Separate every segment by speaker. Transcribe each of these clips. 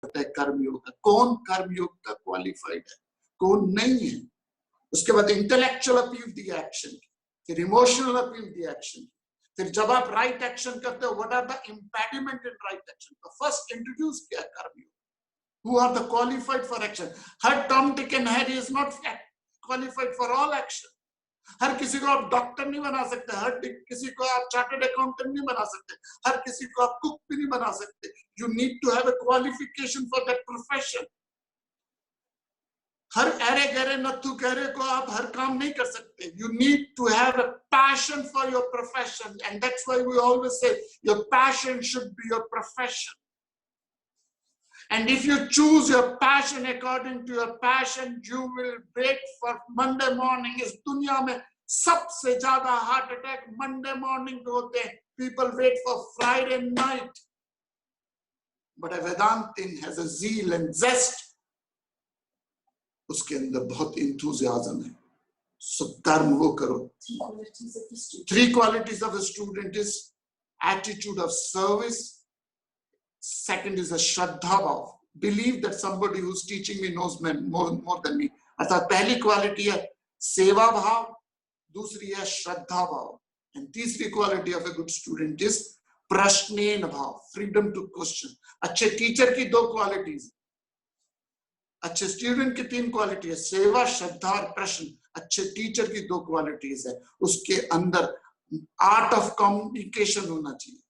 Speaker 1: करता है कर्मयोग का, कौन कर्मयोग का क्वालिफाइड है, कौन नहीं है। उसके बाद इंटेलेक्चुअल अपील दी एक्शन, फिर इमोशनल अपील दी एक्शन, फिर जब आप राइट एक्शन करते हो what are the impediment in right action, तो फर्स्ट इंट्रोड्यूस किया कर्मयोग, who are the qualified for action. Her Tom, Dick and Harry is not qualified for all action. हर किसी को आप डॉक्टर नहीं बना सकते, हर किसी को आप चार्टर्ड अकाउंटेंट नहीं बना सकते, हर किसी को आप कुक भी नहीं बना सकते. You need to have a qualification for that profession. हर अरे गहरे नथु गहरे को आप हर काम नहीं कर सकते. You need to have a passion for your profession, and that's why we always say your passion should be your profession. And if you choose your passion according to your passion, you will wait for Monday morning. इस दुनिया में सबसे ज्यादा heart attack Monday morning पे होते हैं. People wait for Friday night. But a Vedantin has a zeal and zest. उसके अंदर बहुत enthusiasm है. So कर्म वो करो. Three qualities of a student is attitude of service. Second is a Shraddha Bhav. Believe that somebody who's teaching me knows more than me. अर्थात पहली quality है सेवा भाव, दूसरी है श्रद्धा भाव, and तीसरी quality of a good student is प्रश्नेन भाव, freedom to question. अच्छे टीचर की दो क्वालिटीज, अच्छे स्टूडेंट की तीन क्वालिटी है, सेवा, श्रद्धा और प्रश्न. अच्छे टीचर की दो क्वालिटीज है. उसके अंदर आर्ट ऑफ कम्युनिकेशन होना चाहिए,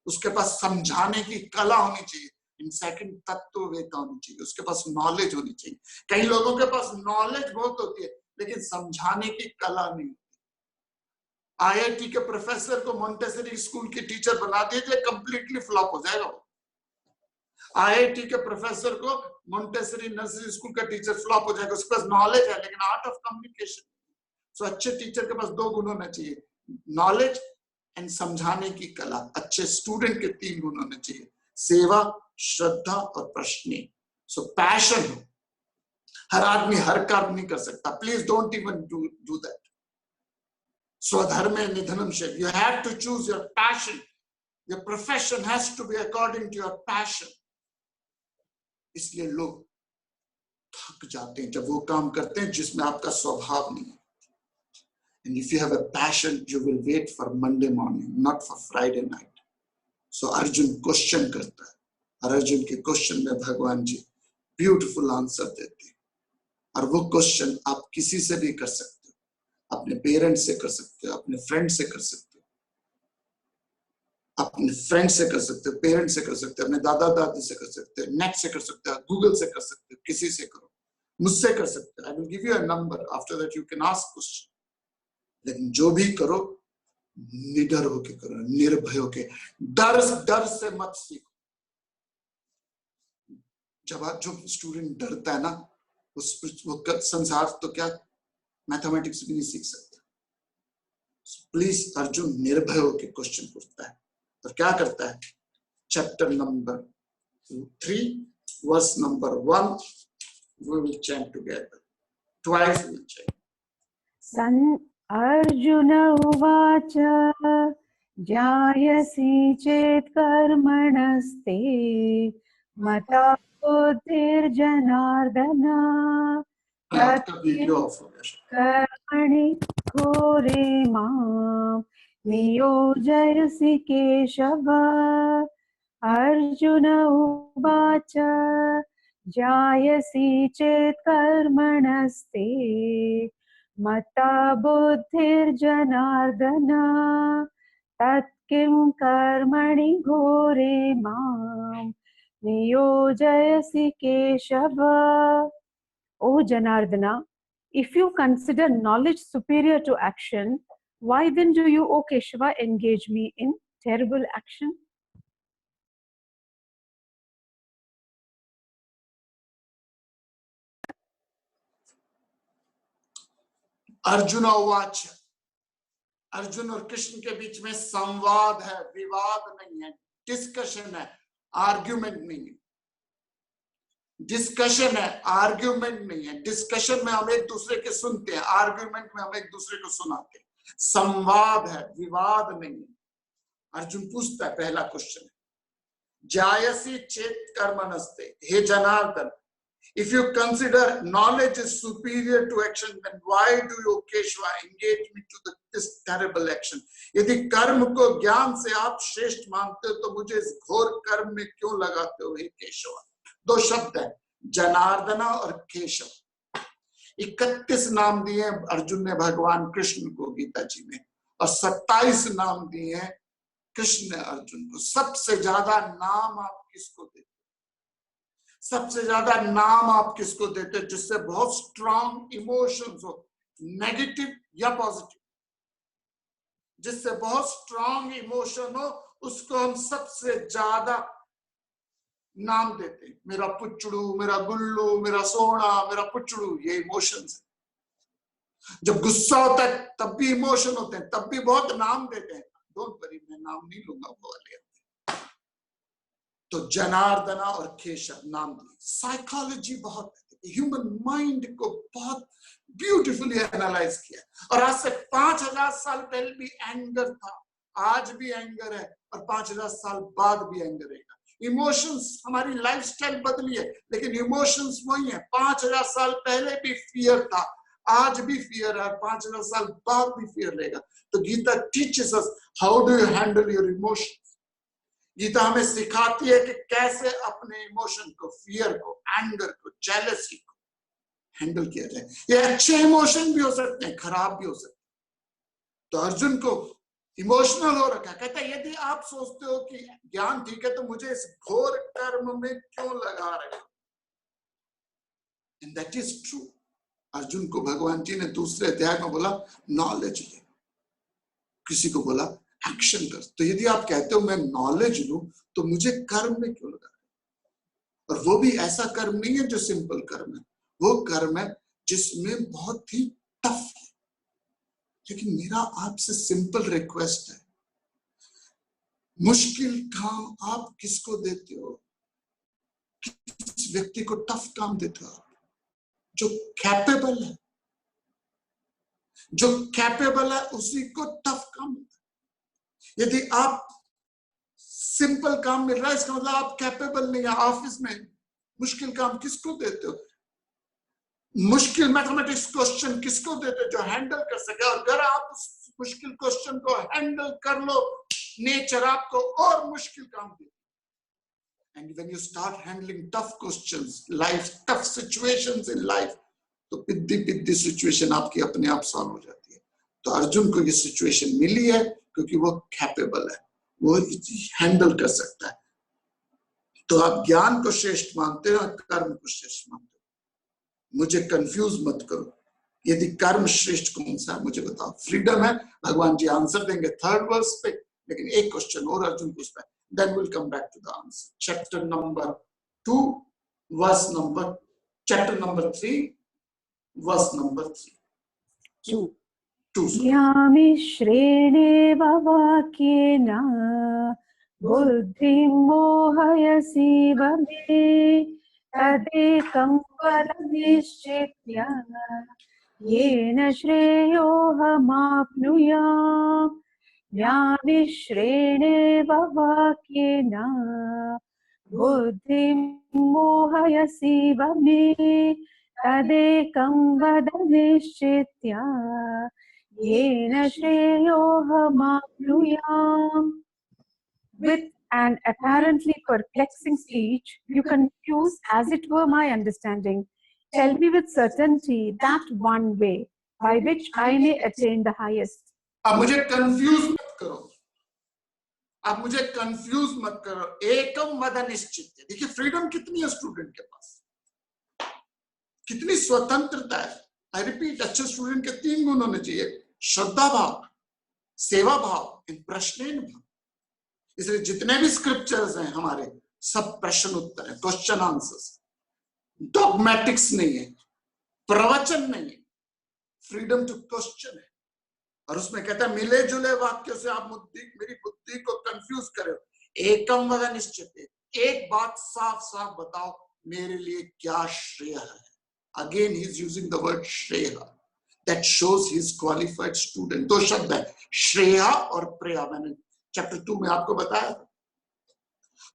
Speaker 1: उसके पास समझाने की कला होनी चाहिए. इन सेकंड तत्ववेता होनी चाहिए, उसके पास नॉलेज होनी चाहिए. कई लोगों के पास नॉलेज बहुत होती है लेकिन समझाने की कला नहीं होती. आईआईटी के प्रोफेसर को मोंटेसरी स्कूल की टीचर बना दीजिए, कंप्लीटली फ्लॉप हो जाएगा. आईआईटी के प्रोफेसर को मोंटेसरी नर्सरी स्कूल का टीचर फ्लॉप हो जाएगा. उसके पास नॉलेज है लेकिन आर्ट ऑफ कम्युनिकेशन. सो अच्छे टीचर के पास दो गुण होने चाहिए, नॉलेज एंड समझाने की कला. अच्छे स्टूडेंट के तीन गुण होने चाहिए, सेवा, श्रद्धा और प्रश्न. सो पैशन. हर आदमी हर काम नहीं कर सकता. Please don't even do that. स्वधर्मे निधनम शे. You have to choose your passion. Your profession has to be according to your passion. इसलिए लोग थक जाते हैं जब वो काम करते हैं जिसमें आपका स्वभाव नहीं है. And if you have a passion, you will wait for Monday morning, not for Friday night. So Arjun question करता है, और अर्जुन के क्वेश्चन में भगवान जी ब्यूटीफुल आंसर देते हैं. और वो क्वेश्चन आप किसी से भी कर सकते हो, अपने पेरेंट्स से कर सकते हो, अपने फ्रेंड से कर सकते हो, अपने फ्रेंड से कर सकते हो, पेरेंट्स से कर सकते हो, अपने दादा दादी से कर सकते हो, नेट से कर सकते हो, गूगल से कर सकते हो, किसी से करो, मुझसे कर सकते हो. I will give you a number, after that you can ask question. लेकिन जो भी करो निडर होके करो, निर्भय होके. डर से मत सीखो. जब आप जो स्टूडेंट डरता है ना, वो संसार तो क्या मैथमेटिक्स भी नहीं सीख सकता. प्लीज अर्जुन निर्भय होके क्वेश्चन पूछता है. और क्या करता है? Chapter number 3 verse number 1 we will chant together. Twice we will chant.
Speaker 2: Arjun उवाच जायसि चेत् कर्मणस्ते मता बुद्धिर्जनार्दन कर्मणि घोरे मां नियोजयसि केशव. अर्जुन उवाच जायसि चेत् कर्मणस्ते मता बुद्धिर्जनार्दन तत्किं कर्मणि घोरे मां नियोजयसि Keshav. O Janardana, if you consider knowledge superior to action, why then do you, O Keshava, engage me in terrible action?
Speaker 1: Arjun उवाच. अर्जुन और कृष्ण के बीच में संवाद है, विवाद नहीं है. डिस्कशन है, आर्ग्यूमेंट नहीं है. डिस्कशन है, आर्ग्यूमेंट नहीं है. डिस्कशन में हम एक दूसरे के सुनते हैं, आर्ग्यूमेंट में हम एक दूसरे को सुनाते हैं. संवाद है, विवाद नहीं है. अर्जुन पूछता है, पहला क्वेश्चन है जायसी चेत कर्मणस्ते, हे Janardan, if you consider knowledge is superior to action, then why do you Keshava engage me to this terrible action? यदि कर्म को ज्ञान से आप श्रेष्ठ मानते हो तो मुझे इस घोर कर्म में क्यों लगाते हो हे केशव? दो शब्द है, जनार्दना और केशव। 31 नाम दिए अर्जुन ने भगवान कृष्ण को गीता जी में, और 27 नाम दिए हैं कृष्ण ने अर्जुन को। सबसे ज्यादा नाम आप किसको देते? सबसे ज्यादा नाम आप किसको देते जिससे बहुत स्ट्रॉन्ग इमोशंस हो, नेगेटिव या पॉजिटिव? जिससे बहुत स्ट्रॉन्ग इमोशन हो उसको हम सबसे ज्यादा नाम देते हैं। मेरा पुचड़ू, मेरा गुल्लू, मेरा सोना, मेरा पुचड़ू, ये इमोशंस है। जब गुस्सा होता है तब भी इमोशन होते हैं, तब भी बहुत नाम देते हैं। डोंट वरी, मैं नाम नहीं लूंगा वो वाले। तो जनार्दना और केशव नाम दिए। साइकोलॉजी बहुत, ह्यूमन माइंड को बहुत ब्यूटीफुली एनालाइज किया। और आज से 5000 साल पहले भी एंगर था, आज भी एंगर है, और 5000 साल बाद भी एंगर रहेगा। इमोशंस, हमारी लाइफस्टाइल बदली है लेकिन इमोशंस वही है। 5000 साल पहले भी फियर था, आज भी फियर है, 5000 साल बाद भी फियर रहेगा। तो Gita teaches us how do you handle your emotions. Gita हमें सिखाती है कि कैसे अपने इमोशन को, फियर को, एंगर को, जेलसी को हैंडल किया जाए। ये अच्छे इमोशन भी हो सकते हैं, खराब भी हो सकते हैं। तो अर्जुन को इमोशनल हो रखा, कहता है यदि आप सोचते हो कि ज्ञान ठीक है तो मुझे इस घोर कर्म में क्यों लगा रहे हो? And that is true. Arjun को भगवान जी ने दूसरे अध्याय में बोला नॉलेज ले, किसी को बोला एक्शन कर। तो यदि आप कहते हो मैं नॉलेज लूं तो मुझे कर्म में क्यों लगा? और वो भी ऐसा कर्म नहीं है जो सिंपल कर्म है, वो कर्म है जिसमें बहुत ही टफ है। लेकिन मेरा आपसे सिंपल रिक्वेस्ट है, मुश्किल काम आप किसको देते हो? किस व्यक्ति को टफ काम देते हो? जो कैपेबल है, जो कैपेबल है उसी को टफ काम देते। यदि आप सिंपल काम मिल रहा है इसका मतलब आप कैपेबल नहीं है। ऑफिस में मुश्किल काम किसको देते हो? मुश्किल मैथमेटिक्स क्वेश्चन किसको देते हो? जो हैंडल कर सके। और अगर आप उस मुश्किल क्वेश्चन को हैंडल कर लो, नेचर आपको और मुश्किल काम दे। And when you start handling tough questions, life tough situations in life, तो पिद्दी सिचुएशन आपकी अपने आप सॉल्व हो जाती है। तो अर्जुन को ये सिचुएशन मिली है क्योंकि वो कैपेबल है, वो हैंडल कर सकता है। तो आप ज्ञान को श्रेष्ठ मानते हो, कर्म को श्रेष्ठ मानते हो। मुझे कंफ्यूज मत करो, यदि कर्म श्रेष्ठ कौन सा है मुझे बताओ। फ्रीडम है, भगवान जी आंसर देंगे 3rd वर्स पे, लेकिन एक क्वेश्चन और अर्जुन पूछता है, then will come back to the answer. Chapter number 2 verse number, chapter number 3 verse number 3
Speaker 2: यामिश्रेणेव वाक्येन बुद्धिं मोहयसीव मे तदेकं वद निश्चित्य येन श्रेयोऽहमाप्नुयाम्। यामिश्रेणेव वाक्येन बुद्धिं मोहयसीव मे तदेकं वद निश्चित्य येन श्रेयोऽहमाप्नुयाम्। With an apparently perplexing speech, you confuse as it were my understanding. Tell me with certainty that one way by which I may attain the highest.
Speaker 1: अब मुझे कंफ्यूज मत करो, अब मुझे कंफ्यूज मत करो। एकम वद निश्चित। देखिए फ्रीडम कितनी है स्टूडेंट के पास, कितनी स्वतंत्रता है। आई रिपीट, अच्छे स्टूडेंट के 3 गुण होने चाहिए, श्रद्धा भाव, सेवा भाव, प्रश्न भाव। इसलिए जितने भी स्क्रिप्चर्स हैं हमारे, सब प्रश्न उत्तर है, क्वेश्चन आंसर्स। डॉगमेटिक्स नहीं है, प्रवचन नहीं है, फ्रीडम टू क्वेश्चन है। और उसमें कहता है मिले जुले वाक्यों से आप मेरी बुद्धि को कंफ्यूज करे। एकम वद निश्चित, एक बात साफ साफ बताओ, मेरे लिए क्या श्रेय है। Again he is using the word Shreya. That shows he is qualified student. 2 शब्द है, श्रेया और प्रेया। मैंने चैप्टर 2 में आपको बताया।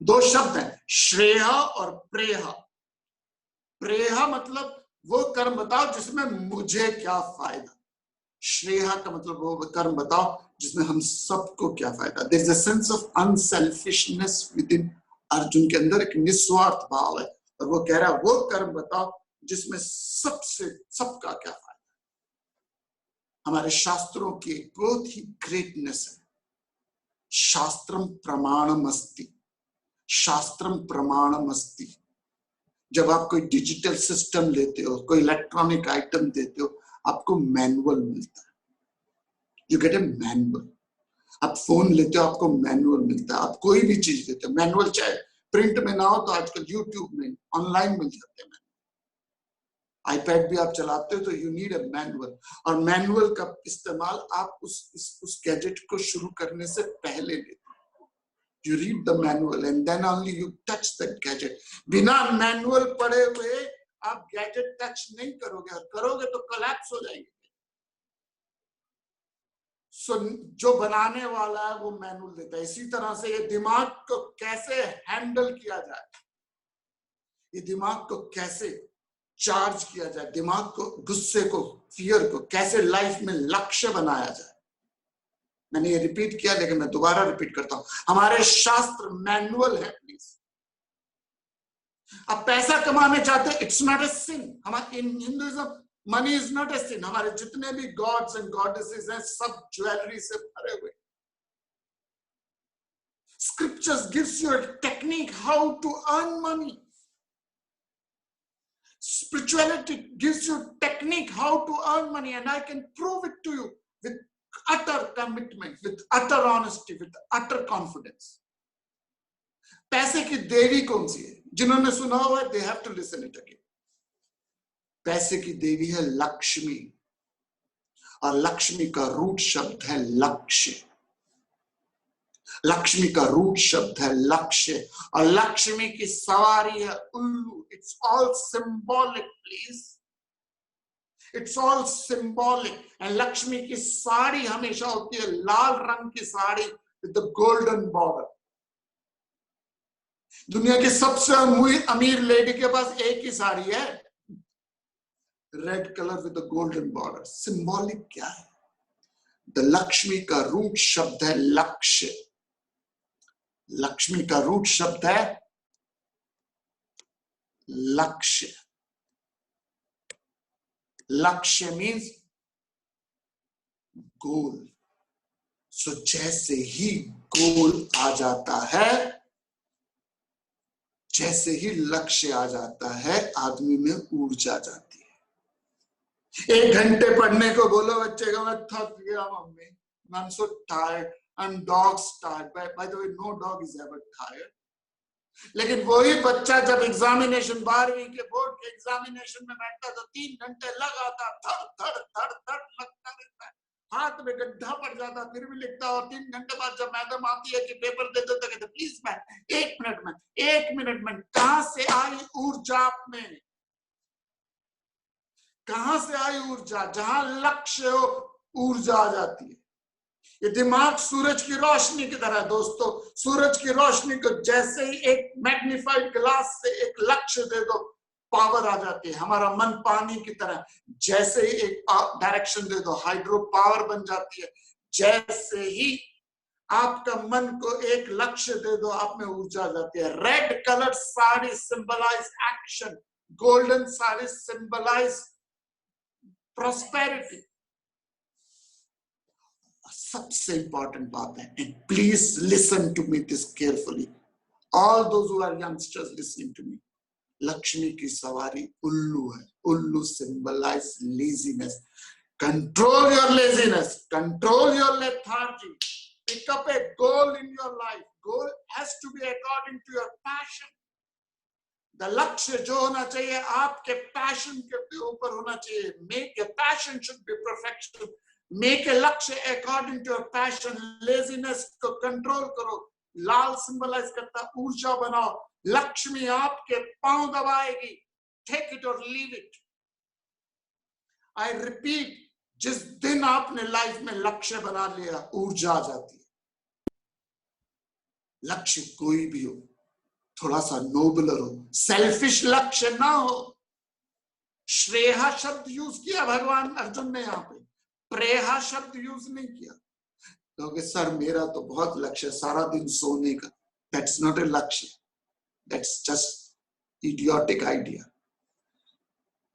Speaker 1: दो शब्द हैं, श्रेय और प्रेय। प्रेय मतलब वो कर्म बताओ जिसमें मुझे क्या फायदा, श्रेय का मतलब वो कर्म बताओ जिसमें हम सबको क्या फायदा। There is a sense of unselfishness within Arjun के अंदर, एक निस्वार्थ भाव है, और वो कह रहा है वो कर्म बताओ जिसमें सबसे सबका क्या फायदा। हमारे शास्त्रों की एक बहुत ही ग्रेटनेस है, शास्त्रम प्रमाणम अस्ति, शास्त्रम प्रमाणम अस्ति। जब आप कोई डिजिटल सिस्टम लेते हो, कोई इलेक्ट्रॉनिक आइटम देते हो, आपको मैनुअल मिलता है, यू गेट ए मैनुअल। आप फोन लेते हो, आपको मैनुअल मिलता है। आप कोई भी चीज लेते हो, मैनुअल चाहे प्रिंट में ना हो तो आजकल यूट्यूब में ऑनलाइन मिल जाते हैं। आईपैड भी आप चलाते हो तो यू नीड अ मैनुअल, और मैनुअल का इस्तेमाल आप उस गैजेट को शुरू करने से पहले लेते हो। You read the manual and then only you touch that gadget. बिना मैनुअल पढ़े हुए आप गैजेट टच नहीं करोगे, और करोगे तो कोलैप्स हो जाएंगे। सो जो बनाने वाला है वो मैनुअल देता है। इसी तरह से ये दिमाग को कैसे हैंडल किया जाए, ये दिमाग को कैसे चार्ज किया जाए, दिमाग को, गुस्से को, फियर को कैसे लाइफ में लक्ष्य बनाया जाए। मैंने ये रिपीट किया लेकिन मैं दोबारा रिपीट करता हूं, हमारे शास्त्र मैनुअल है प्लीज। अब पैसा कमाने चाहते, इट्स नॉट ए सिन। हमारे in Hinduism money is not a sin. हमारे जितने भी गॉड्स एंड गॉडेसेस हैं सब ज्वेलरी से भरे हुए। Scriptures gives you a technique how to earn money. Spirituality gives you technique how to earn money, and I can prove it to you with utter commitment, with utter honesty, with utter confidence. पैसे की देवी कौन सी है? जिन्होंने सुना हुआ है, they have to listen it again. पैसे की देवी है लक्ष्मी, और लक्ष्मी का रूट शब्द है लक्ष्य। लक्ष्मी का रूट शब्द है लक्ष्य, और लक्ष्मी की सवारी है उल्लू। It's all symbolic please, it's all symbolic. And Lakshmi की साड़ी हमेशा होती है लाल रंग की sari with the golden border. दुनिया की सबसे अमीर लेडी के पास एक ही साड़ी है, red colour with the golden border. Symbolic क्या है? द लक्ष्मी का रूट शब्द है लक्ष्य। लक्ष्मी का रूट शब्द है लक्ष्य। लक्ष्य मीन्स गोल। सो जैसे ही गोल आ जाता है, जैसे ही लक्ष्य आ जाता है, आदमी में ऊर्जा जाती है। 1 घंटे पढ़ने को बोलो बच्चे को, मैं थक गया mummy, I'm so tired, I'm dog's tired. By the way, no dog is ever tired. लेकिन वही बच्चा जब एग्जामिनेशन 12वीं के बोर्ड के एग्जामिनेशन में बैठता तो 3 घंटे लगातार थड़ थड़ थड़ थड़ लगता रहता है, हाथ में गड्ढा पड़ जाता, फिर भी लिखता। और 3 घंटे बाद जब मैडम आती है कि पेपर दे दो तो कहते प्लीज मैम 1 मिनट में। कहां से आई ऊर्जा आप में? कहां से आई ऊर्जा? जहां लक्ष्य हो ऊर्जा आ जाती है। ये दिमाग सूरज की रोशनी की तरह है दोस्तों। सूरज की रोशनी को जैसे ही एक मैग्नीफाइड ग्लास से एक लक्ष्य दे दो, पावर आ जाती है। हमारा मन पानी की तरह, जैसे ही एक डायरेक्शन दे दो, हाइड्रो पावर बन जाती है। जैसे ही आपका मन को एक लक्ष्य दे दो, आप में ऊर्जा आ जाती है। Red colour sari symbolise action, golden sari symbolise prosperity. सबसे इंपॉर्टेंट बात है, and please listen to me this carefully, all those who are youngsters listening to me. Lakshmi की सवारी उल्लू है। उल्लू symbolise laziness. Control your laziness, control your lethargy, pick up a goal in your life. Goal has to be according to your passion. The लक्ष्य जो होना चाहिए आपके पैशन के ऊपर होना चाहिए। Make your passion should be perfection. Make a लक्ष्य according to your passion. Laziness को कंट्रोल करो। लाल सिंबलाइज करता ऊर्जा बनाओ। लक्ष्मी आपके पांव दबाएगी। टेक इट और लीव इट। आई रिपीट, जिस दिन आपने लाइफ में लक्ष्य बना लिया, ऊर्जा आ जाती है। लक्ष्य कोई भी हो, थोड़ा सा नोबलर हो, सेल्फिश लक्ष्य ना हो। श्रेया शब्द यूज किया भगवान अर्जुन ने, यहाँ पे प्रेहा शब्द यूज नहीं किया। क्योंकि सर मेरा तो बहुत लक्ष्य है सारा दिन सोने का, दैट्स नॉट ए लक्ष्य, that's just idiotic idea.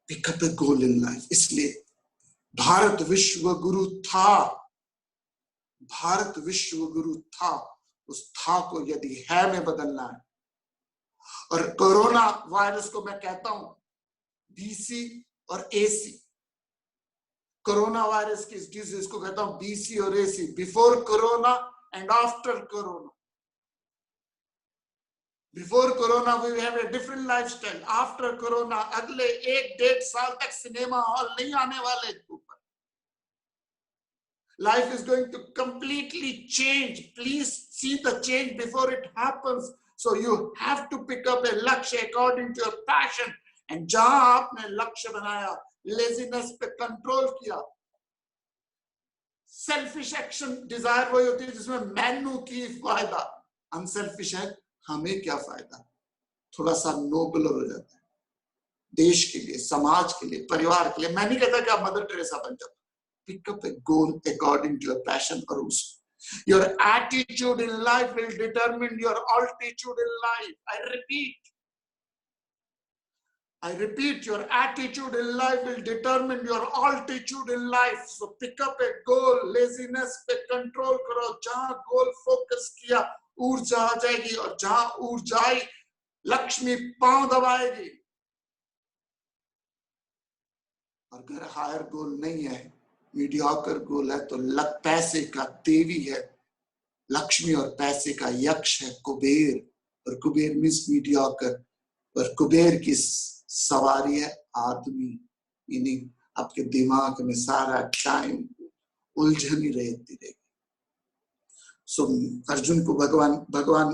Speaker 1: Pick up a goal in life. इसलिए भारत विश्व गुरु था, भारत विश्व गुरु था, उस था को यदि है में बदलना है। और कोरोना वायरस को मैं कहता हूं बीसी और एसी। कोरोना वायरस की डिजीज को कहता हूं बीसी और AC, before corona and after corona. Before corona we have a different lifestyle, after corona अगले 1-1.5 साल तक सिनेमा हॉल नहीं आने वाले ऊपर। Life is going to completely change. Please see the change before it happens. So you have to pick up a लक्ष्य according to your passion. And जहां आपने लक्ष्य बनाया, लेजीनेस पे कंट्रोल किया, सेल्फिश एक्शन डिजायर वही होती है जिसमें मैनू की फायदा, अनसेल्फिश है हमें क्या फायदा, थोड़ा सा नोबलर हो जाता है देश के लिए, समाज के लिए, परिवार के लिए। मैं नहीं कहता कि आप मदर टेरेसा बन जाओ। Pick up a goal according to your passion or your attitude in life will determine your altitude in life. I repeat, your attitude in life will determine your altitude in life. So pick up a goal. Laziness पे control करो। जहां goal focus किया ऊर्जा आ जाएगी, और जहां ऊर्जा आई लक्ष्मी पांव दबाएगी। और अगर हायर गोल नहीं है, मीडियोकर गोल है, तो पैसे का देवी है लक्ष्मी और पैसे का यक्ष है कुबेर, और कुबेर मीन्स मीडियोकर, और कुबेर की सवारी है आदमी, मीनिंग आपके दिमाग में सारा टाइम उलझन ही रहती रहेगी। सो अर्जुन को भगवान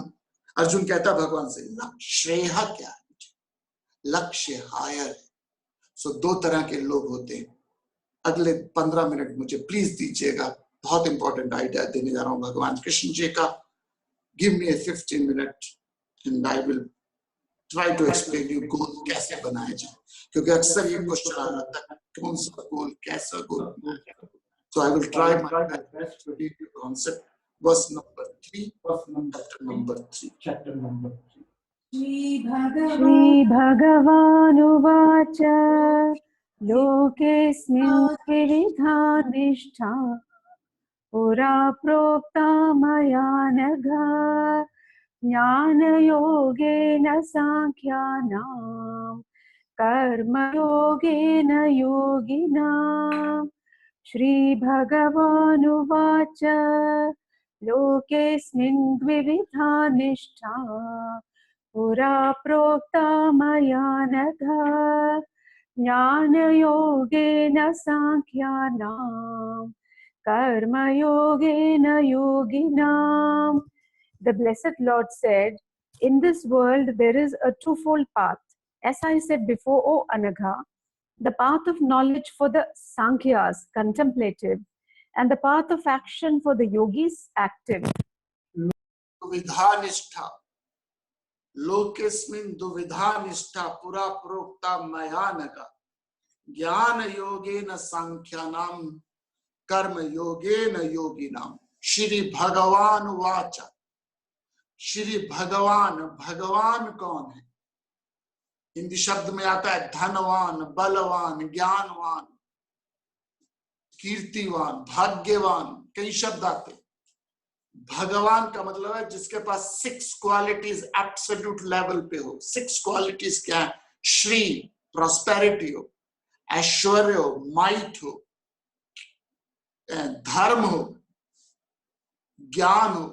Speaker 1: अर्जुन कहता भगवान से श्रेय क्या है, लक्ष्य हायर है। सो 2 तरह के लोग होते हैं। अगले 15 मिनट मुझे प्लीज दीजिएगा, बहुत इंपॉर्टेंट आइडिया देने जा रहा हूं भगवान कृष्ण जी का। Give me a 15 minute and I will try to explain you goal कैसे बनाया जाए, क्योंकि अक्सर ये क्वेश्चन आ रहा था कौन सा गोल, कैसा goal. So I will try my best to read the concept. Verse number 3, chapter number 3।
Speaker 2: श्री भगवानुवाच लोकेऽस्मिन् विविधा निष्ठा पुरा प्रोक्ता मया नघ ज्ञानयोगेन साङ्ख्यानां कर्मयोगेन योगिनाम्। श्रीभगवानुवाच लोकेऽस्मिन् द्विविधा निष्ठा पुरा प्रोक्ता मया नघ ज्ञानयोगेन साङ्ख्यानां कर्मयोगेन योगिनाम्। The blessed Lord said, in this world there is a twofold path. As I said before, O Anagha, the path of knowledge for the Sankhyas, contemplative, and the path of action for the yogis, active.
Speaker 1: विधानिष्ठा लोकेस्मिन् दुविधानिष्ठा पुरा प्रोक्ता मया नघ ज्ञान योगेन सांख्यानां कर्म योगेन योगिनां। श्री भगवान watch. Shri भगवान, भगवान कौन है? हिंदी शब्द में आता है धनवान, बलवान, ज्ञानवान, कीर्तिवान, भाग्यवान, कई शब्द आते। भगवान का मतलब है जिसके पास 6 क्वालिटीज एब्सोल्यूट लेवल पे हो। 6 क्वालिटीज क्या है? श्री प्रॉस्पेरिटी हो, ऐश्वर्य हो, माइट हो, धर्म हो, ज्ञान हो,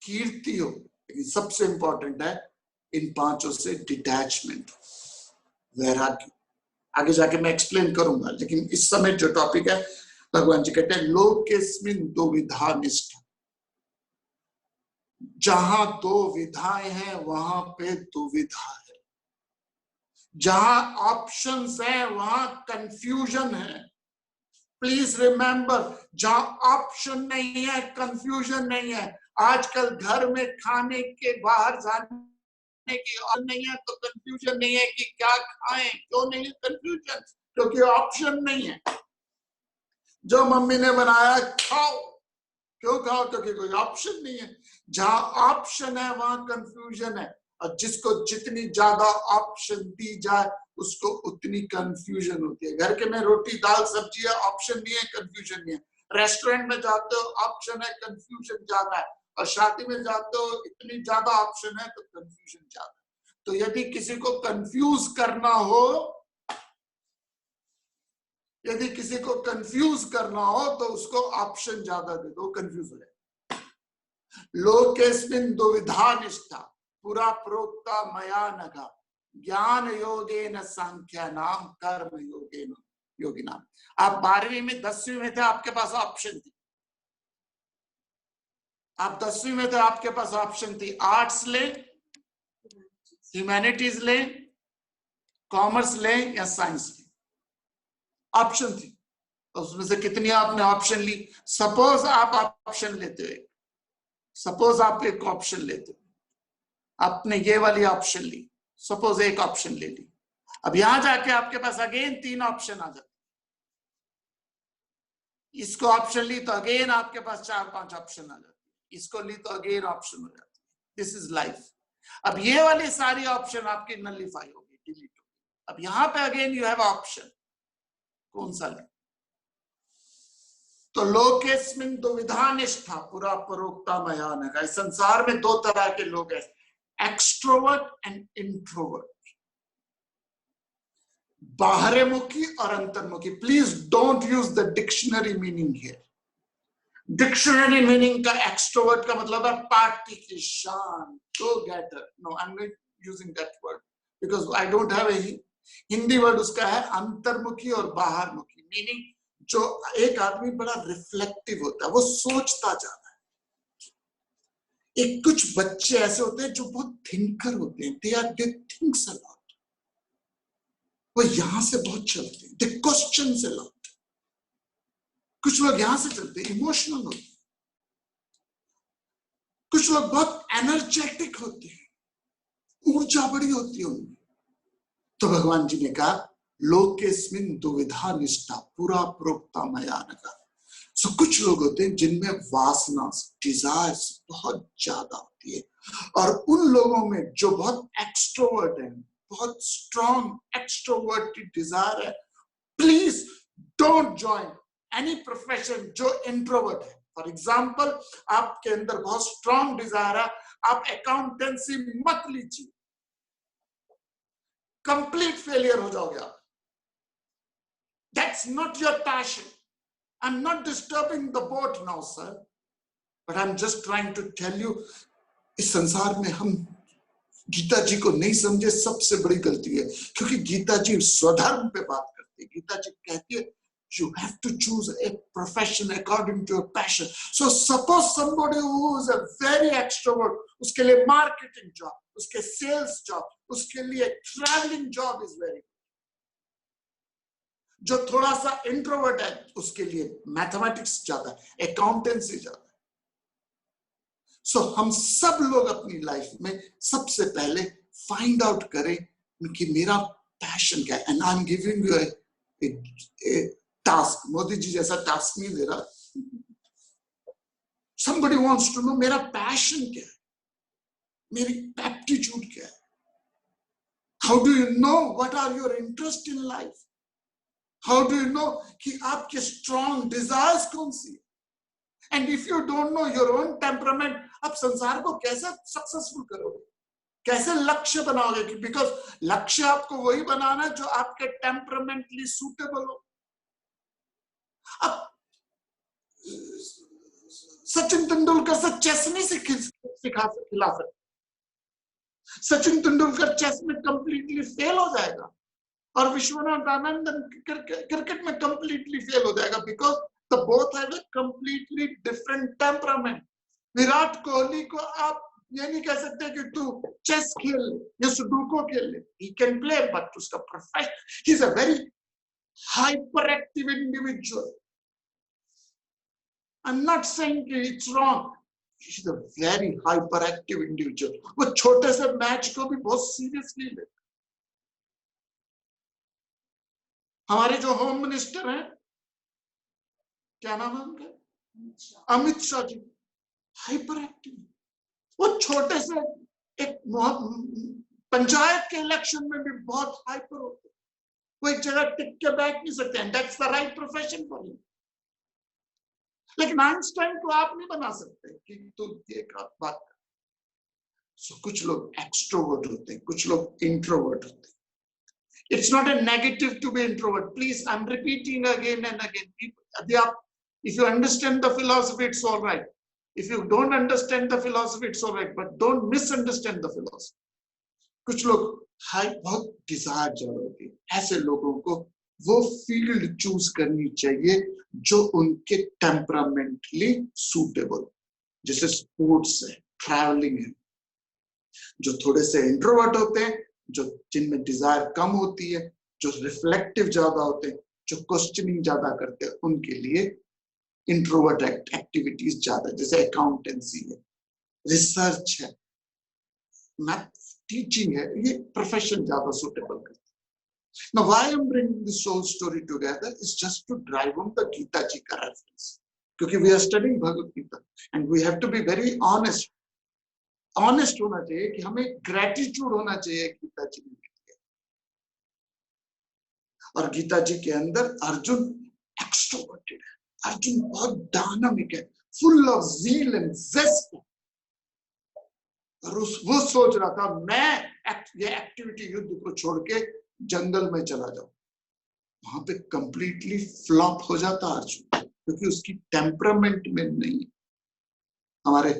Speaker 1: कीर्ति हो, लेकिन सबसे इंपॉर्टेंट है इन 5 से डिटैचमेंट, वैराग्य। आगे जाके मैं एक्सप्लेन करूंगा, लेकिन इस समय जो टॉपिक है भगवान जी कहते हैं लोकेस्मिन् दुविधा निष्ठा। जहां 2 विधाएं हैं वहां पे दुविधा है। जहां ऑप्शंस हैं वहां कंफ्यूजन है। प्लीज रिमेंबर, जहां ऑप्शन नहीं है कंफ्यूजन नहीं है। आजकल घर में खाने के बाहर जाने की और नहीं है तो कंफ्यूजन नहीं है कि क्या खाएं, क्यों नहीं है कंफ्यूजन, क्योंकि ऑप्शन नहीं है। जो मम्मी ने बनाया खाओ, क्यों खाओ, क्योंकि कोई ऑप्शन नहीं है। जहां ऑप्शन है वहां कंफ्यूजन है, और जिसको जितनी ज्यादा ऑप्शन दी जाए उसको उतनी कंफ्यूजन होती है। घर के में रोटी दाल सब्जी है, ऑप्शन नहीं है, कंफ्यूजन नहीं है। रेस्टोरेंट में जाते हो ऑप्शन है, कंफ्यूजन ज्यादा है। और शादी में जाते हो इतनी ज्यादा ऑप्शन है तो कंफ्यूजन ज्यादा है। तो यदि किसी को कंफ्यूज करना हो, यदि किसी को कंफ्यूज करना हो तो उसको ऑप्शन ज्यादा दे दो, कंफ्यूज हो जाए। लोकेस्मिन् दुविधा निष्ठा पुरा प्रोक्ता मया नघ ज्ञान योगेन सांख्यानाम कर्म योगेन योगिनाम। आप 12वीं में 10वीं में थे, आपके पास ऑप्शन थी। आप 10वीं में थे, आपके पास ऑप्शन थी, आर्ट्स ले, ह्यूमैनिटीज ले, कॉमर्स ले या साइंस ले, ऑप्शन थी। तो उसमें से कितनी आपने ऑप्शन ली? सपोज आप ऑप्शन लेते हो, सपोज आप एक ऑप्शन लेते हो, आपने ये वाली ऑप्शन ली, सपोज एक ऑप्शन ले ली। अब यहां जाके आपके पास अगेन 3 ऑप्शन आ जाते, इसको ऑप्शन ली तो अगेन आपके पास 4-5 ऑप्शन आ जाते, इसको ली तो अगेन ऑप्शन हो जाती। This is life. अब ये वाली सारी ऑप्शन आपकी नलिफाई होगी, डिलीट होगी। अब यहां पे अगेन यू हैव ऑप्शन, कौन सा ले? तो लोकेस्मिन् दुविधा निष्ठा पुरा परोक्ता मया नघ। संसार में 2 तरह के लोग हैं, एक्सट्रोवर्ट एंड इंट्रोवर्ट, बाहरमुखी और अंतर्मुखी। Please don't use the dictionary meaning here. Dictionary meaning का एक्सट्रोवर्ट का मतलब है पार्टी की शान, go getter. No, I am not using that word because I don't have a Hindi word उसका है अंतर्मुखी और बाहरमुखी। मीनिंग जो एक आदमी बड़ा रिफ्लेक्टिव होता है, वो सोचता ज्यादा है। एक कुछ बच्चे ऐसे होते हैं जो बहुत थिंकर होते हैं, दे थिंक्स अ लॉट, वो यहां से बहुत चलते हैं, दे क्वेश्चंस अ लॉट। कुछ लोग यहां से चलते हैं, इमोशनल होते हैं। कुछ लोग बहुत एनर्जेटिक होते हैं, ऊर्जा बड़ी होती है उनमें। तो भगवान जी ने कहा लोकेस्मिन् दुविधा निष्ठा पुरा प्रोक्ता मया नघ। सो कुछ लोग होते हैं जिनमें वासना, डिजायर्स बहुत ज्यादा होती है, और उन लोगों में जो बहुत एक्सट्रोवर्ट है, बहुत स्ट्रॉन्ग एक्सट्रोवर्टेड डिजायर है, please don't join any profession जो इंट्रोवर्ट है। फॉर एग्जाम्पल, आपके अंदर बहुत स्ट्रॉन्ग डिजायर है, आप अकाउंटेंसी मत लीजिए, कंप्लीट फेलियर हो जाओगे आप। That's not your passion. I'm not disturbing the boat now, sir, but I'm just trying to tell you, इस संसार में हम गीता जी को नहीं समझे, सबसे बड़ी गलती है। क्योंकि गीता जी स्वधर्म पे बात करती है। गीता जी कहती है you have to choose a profession according to your passion. So suppose somebody who is a very extrovert, उसके लिए marketing job, उसके sales job, उसके लिए traveling job is very good. जो थोड़ा सा इंट्रोवर्ट है उसके लिए मैथमेटिक्स ज्यादा है, अकाउंटेंसी ज्यादा है। सो हम सब लोग अपनी लाइफ में सबसे पहले फाइंड आउट करें कि मेरा पैशन क्या है। And I am giving you a task. Modi ji जैसा टास्क नहीं दे रहा। somebody wants to know मेरा पैशन क्या है, मेरी एप्टीट्यूड क्या है। how do you know what are your interest in life? How do you know कि आपके strong desires कौन सी है? And if you don't know your own temperament, आप संसार को कैसे सक्सेसफुल करोगे, कैसे लक्ष्य बनाओगे? बिकॉज लक्ष्य आपको वही बनाना है जो आपके टेम्परामेंटली सूटेबल हो। अब सचिन तेंदुलकर से चेस नहीं खिला सकते। सचिन तेंदुलकर चेस में कंप्लीटली फेल हो जाएगा और विश्वनाथ आनंद क्रिकेट में कंप्लीटली फेल हो जाएगा, because the both have a completely different temperament. Virat Kohli को आप ये नहीं कह सकते कि तू चेस खेल ले या सुडोको खेल ले। ही कैन प्ले, बट उसका profession, he is a very hyperactive individual. I am not saying कि it's wrong. He's a very hyperactive individual. वो छोटे से मैच को भी बहुत सीरियसली ले। हमारे जो होम मिनिस्टर हैं, क्या नाम है उनका, अमित शाह जी, हाइपर एक्टिव। वो छोटे से एक पंचायत के इलेक्शन में भी बहुत हाइपर होते, वो एक जगह टिक के बैठ नहीं सकते हैं। That's the right profession for him. लेकिन आइंस्टाइन को आप नहीं बना सकते कि तो एक बात कर। So, कुछ लोग एक्सट्रोवर्ट होते हैं, कुछ लोग इंट्रोवर्ट होते हैं। It's not a negative to be introvert. Please, I'm repeating again and again. If you understand the philosophy, it's all right. If you don't understand the philosophy, it's all right. But don't misunderstand the philosophy. कुछ लोग बहुत Dzire ज्यादा होती है। ऐसे लोगों को वो फील्ड चूज करनी चाहिए जो उनके टेम्परामेंटली सूटेबल, जैसे स्पोर्ट्स है, ट्रैवलिंग है। जो थोड़े से इंट्रोवर्ट होते हैं, जो जिनमें डिजायर कम होती है, जो रिफ्लेक्टिव ज्यादा होते हैं, जो क्वेश्चनिंग ज्यादा करते हैं, उनके लिए इंट्रोवर्ट एक्टिविटीज ज्यादा, जैसे अकाउंटेंसी है, रिसर्च है, मैथ, टीचिंग है, ये प्रोफेशन ज्यादा सुटेबल करते हैं। Now, why I'm bringing this whole story together is just to drive home the Gita ji ka reference. क्योंकि we are studying Bhagavad Gita and we have to be very honest. Honest होना चाहिए कि हमें gratitude होना चाहिए गीता जी में। और गीता जी के अंदर अर्जुन एक्सट्रोवर्टेड है, अर्जुन बहुत डायनामिक है, full of zeal and zest है। और वो सोच रहा था मैं ये एक्टिविटी युद्ध को छोड़ के जंगल में चला जाऊं। वहां पे कंप्लीटली फ्लॉप हो जाता अर्जुन, क्योंकि उसकी टेम्परामेंट में नहीं। हमारे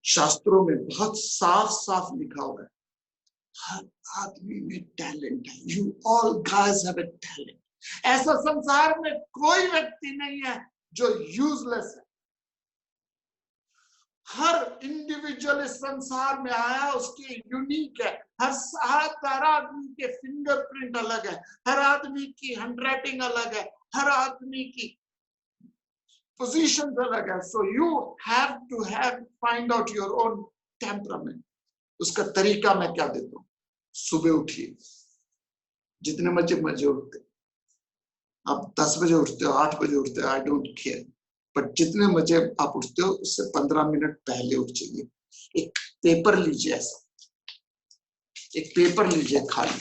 Speaker 1: शास्त्रों में बहुत साफ साफ लिखा हुआ है, हर आदमी में टैलेंट है। You all guys have a talent. ऐसा संसार में कोई व्यक्ति नहीं है जो यूजलेस है। हर इंडिविजुअल इस संसार में आया, उसके यूनिक है। हर आदमी के फिंगरप्रिंट अलग है, हर आदमी की हैंडराइटिंग अलग है, हर आदमी की पोजीशन अलग है। So you have to find out your own temperament. उसका तरीका मैं क्या देता हूं, सुबह उठिए, जितने मजे उठते, आप 10 बजे उठते हो, 8 बजे उठते हो, आई डोंट केयर, बट जितने बजे आप उठते हो उससे 15 मिनट पहले उठ जाइए। एक पेपर लीजिए, ऐसा एक पेपर लीजिए, खाली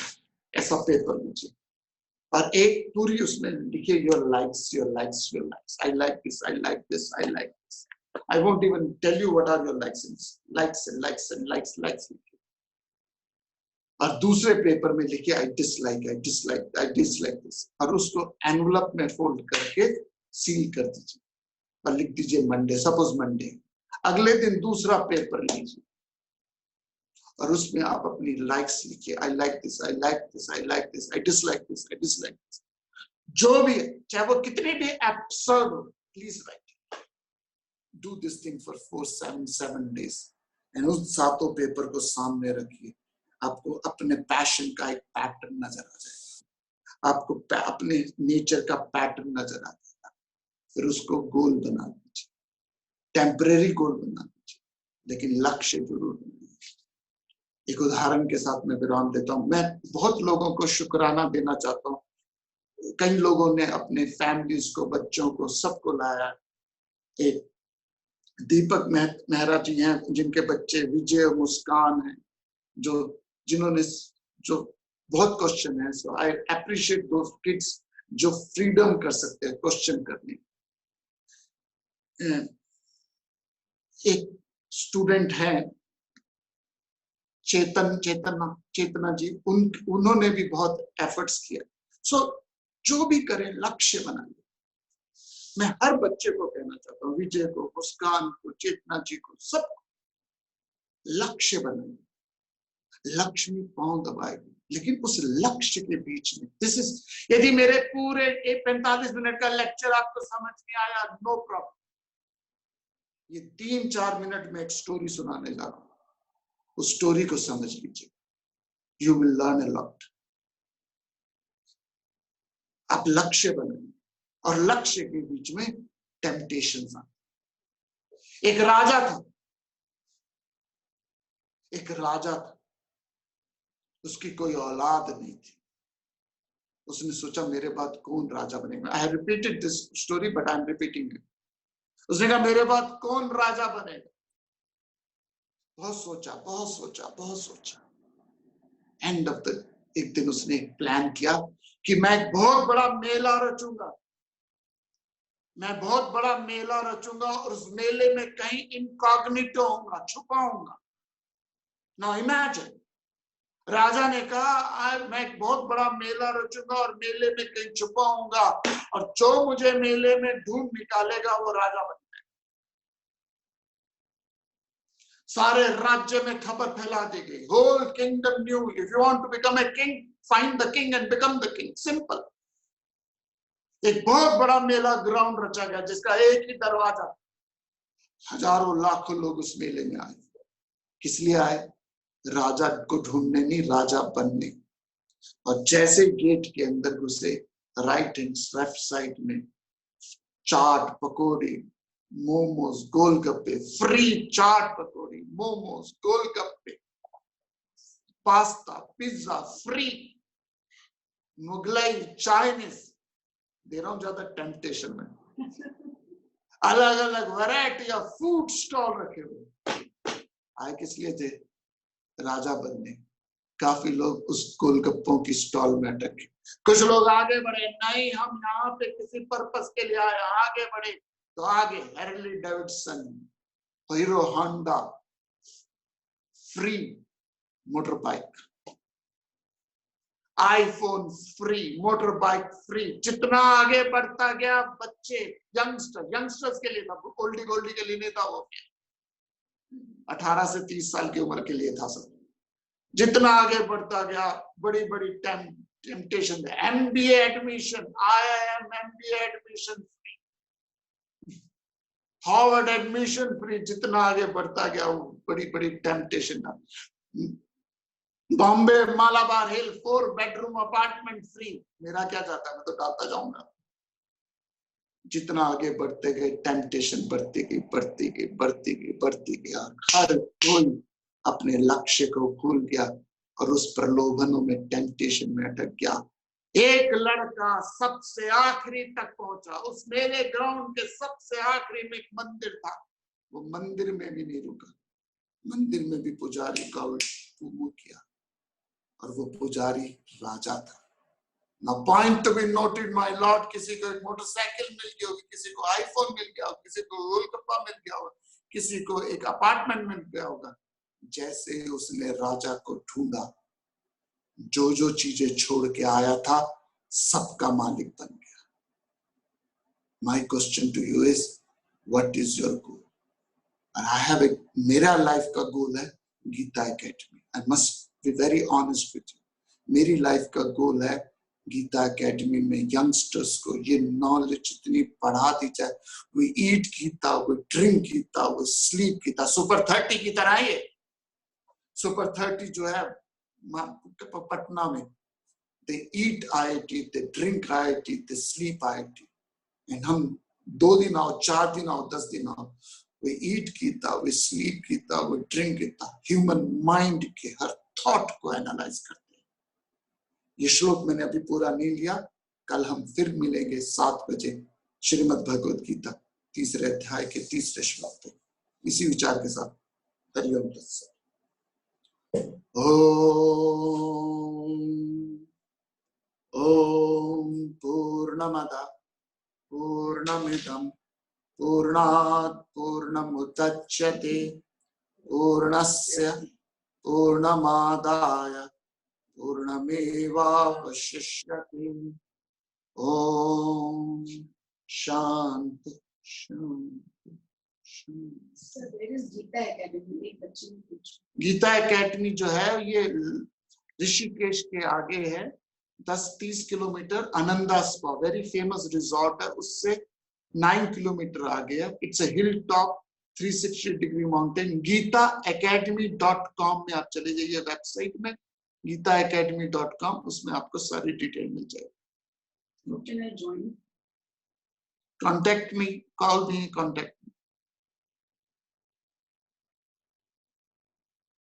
Speaker 1: ऐसा पेपर लीजिए, और एक पूरी उसमें लिखिए your likes, your likes, your likes. I like this, I like this, I like this. I won't even tell you what are your likes and likes. और दूसरे पेपर में लिखिए I dislike, I dislike, I dislike this, और उसको envelope में fold करके seal कर दीजिए और लिख दीजिए मंडे। सपोज मंडे, अगले दिन दूसरा पेपर लीजिए और उसमें आप अपनी लाइक्स लिखिए, आई like this, I like this, I like this, I dislike this, I dislike this. जो भी है, चाहे वो कितने भी एब्सर्ड हो, please right, do this thing for 7 days, and उस 7 पेपर को सामने रखिए। आपको अपने पैशन का एक पैटर्न नजर आ जाएगा, आपको अपने नेचर का पैटर्न नजर आ जाएगा। फिर उसको गोल बना दीजिए, टेम्परेरी गोल बना दीजिए, लेकिन लक्ष्य जरूर बनाइए। एक उदाहरण के साथ मैं विराम देता हूं। मैं बहुत लोगों को शुक्राना देना चाहता हूं। कई लोगों ने अपने फैमिलीज को, बच्चों को, सबको लाया। एक दीपक मेहरा जी हैं, जिनके बच्चे विजय और मुस्कान हैं, जिन्होंने जो बहुत क्वेश्चन है। सो आई अप्रिशिएट दोस किड्स जो फ्रीडम कर सकते हैं क्वेश्चन करने। एक स्टूडेंट है चेतना जी, उन्होंने भी बहुत एफर्ट्स किया। सो जो भी करें लक्ष्य बनाइए। मैं हर बच्चे को कहना चाहता हूँ, विजय को, मुस्कान को, चेतना जी को, सब लक्ष्य बनाइए। लक्ष्मी पांव दबाएगी, लेकिन उस लक्ष्य के बीच में यदि मेरे पूरे 45 मिनट का लेक्चर आपको समझ नहीं आया, नो प्रॉब्लम। ये 3-4 मिनट में एक स्टोरी सुनाने जा रहा हूं, उस स्टोरी को समझ लीजिए, you will learn a lot. आप लक्ष्य बनाइए, और लक्ष्य के बीच में टेम्पटेशंस आते। एक राजा था, एक राजा था, उसकी कोई औलाद नहीं थी। उसने सोचा मेरे बाद कौन राजा बनेगा। I have repeated this story but I am repeating it. उसने कहा मेरे बाद कौन राजा बनेगा। बहुत सोचा, बहुत सोचा, बहुत सोचा। एंड ऑफ द एक दिन उसने एक प्लान किया कि मैं एक बहुत बड़ा मेला रचूंगा, मैं बहुत बड़ा मेला रचूंगा और उस मेले में कहीं इनकॉग्निटो होऊंगा, छुपाऊंगा। नाउ इमेजिन, राजा ने कहा मैं एक बहुत बड़ा मेला रचूंगा और मेले में कहीं छुपाऊंगा, और जो मुझे मेले में ढूंढ निकालेगा वो राजा बन जाएगा। सारे राज्य में खबर फैला दी गई। Whole kingdom knew, if you want to become a king, find the king and become the king. Simple. एक बहुत बड़ा मेला ग्राउंड रचा गया जिसका एक ही दरवाजा। हजारों लाखों लोग उस मेले में आए। किस लिए आए? राजा को ढूंढने नहीं, राजा बनने। और जैसे गेट के अंदर घुसे, राइट एंड लेफ्ट साइड में chaat, pakodi, momos, golgappe, free chaat, pakodi, momos, golgappe, pasta, pizza free, Mughlai, Chinese. दे रहा हूं ज्यादा टेम्पटेशन में। अलग अलग वैरायटी ऑफ फूड स्टॉल रखे हुए। आए किस लिए थे? राजा बनने। काफी लोग उस गोलगप्पों की स्टॉल में अटके। कुछ लोग आगे बढ़े, नहीं हम यहाँ पे किसी पर्पस के लिए आए। आगे बढ़े तो आगे Harley Davidson, Hero Honda, free motorbike, iPhone free, motorbike free. जितना आगे बढ़ता गया, बच्चे, यंगस्टर्स के लिए था, ओल्डी गोल्डी के लिए नहीं था वो। 18 से 30 साल की उम्र के लिए था सब। जितना आगे बढ़ता गया, बड़ी बड़ी temptation. MBA admission, IIM MBA admission free, Harvard admission free. जितना आगे बढ़ता गया वो बड़ी बड़ी टेम्पटेशन था। बॉम्बे मालाबार हिल 4 बेडरूम अपार्टमेंट फ्री। मेरा क्या जाता है, मैं तो डालता जाऊंगा। जितना आगे बढ़ते गए टेम्पटेशन बढ़ती गई, बढ़ती गई, बढ़ती गई, बढ़ती गई, और हर कोई अपने लक्ष्य को भूल गया और उस प्रलोभनों में, टेम्पटेशन में अटक गया। एक लड़का सबसे आखिरी तक पहुंचा। उस मेले ग्राउंड के सबसे आखिरी में एक मंदिर था। वो मंदिर में भी नहीं रुका। मंदिर में भी पुजारी का मुंह किया, और वो पुजारी राजा था। Now point to be noted, my lord, किसी को एक मोटरसाइकिल मिल गई होगी, किसी को आईफोन मिल गया होगा, किसी को गोलगप्पा मिल गया होगा, किसी को एक अपार्टमेंट मिल गया होगा। जैसे उसने राजा को ढूंढा, जो जो चीजें छोड़ के आया था सबका मालिक बन गया। My question to you is, what is your goal? And I have a, मेरा लाइफ का गोल है Gita academy. I must be very honest with you. मेरी लाइफ का गोल है गीता एकेडमी में यंगस्टर्स को ये नॉलेज इतनी पढ़ा दी जाए, we eat Gita, we drink Gita, we sleep Gita. Super 30 की तरह ये सुपर 30 जो है पटना में, they eat IIT, they drink IIT, they sleep IIT। and हम 2 दिन आओ, 4 दिन आओ, 10 दिन आओ, we eat Gita, we sleep Gita, we drink Gita. Human mind के हर थॉट को एनालाइज करते हैं। ये श्लोक मैंने अभी पूरा नहीं लिया। कल हम फिर मिलेंगे 7 बजे श्रीमद् भगवद गीता 3रे अध्याय के 3रे श्लोक पे, इसी विचार के साथ। हरिओम तत्सत। ओम पूर्णमदा पूर्णमिदं पूर्णात् पूर्णमुदच्यते पूर्णस्य पूर्णमादाय पूर्णमेवावशिष्यते। ओम शांति शांति शांति। गीता एकेडमी जो है ये ऋषिकेश के आगे है, 10-30 kilometre. Ananda spa very famous resort है, उससे 9 किलोमीटर आगे है। It's a hill top 360 degree mountain. gitaacademy.com में आप चले जाइए, वेबसाइट में gitaacademy.com, उसमें आपको सारी डिटेल मिल जाएगी। Contact me, call me, contact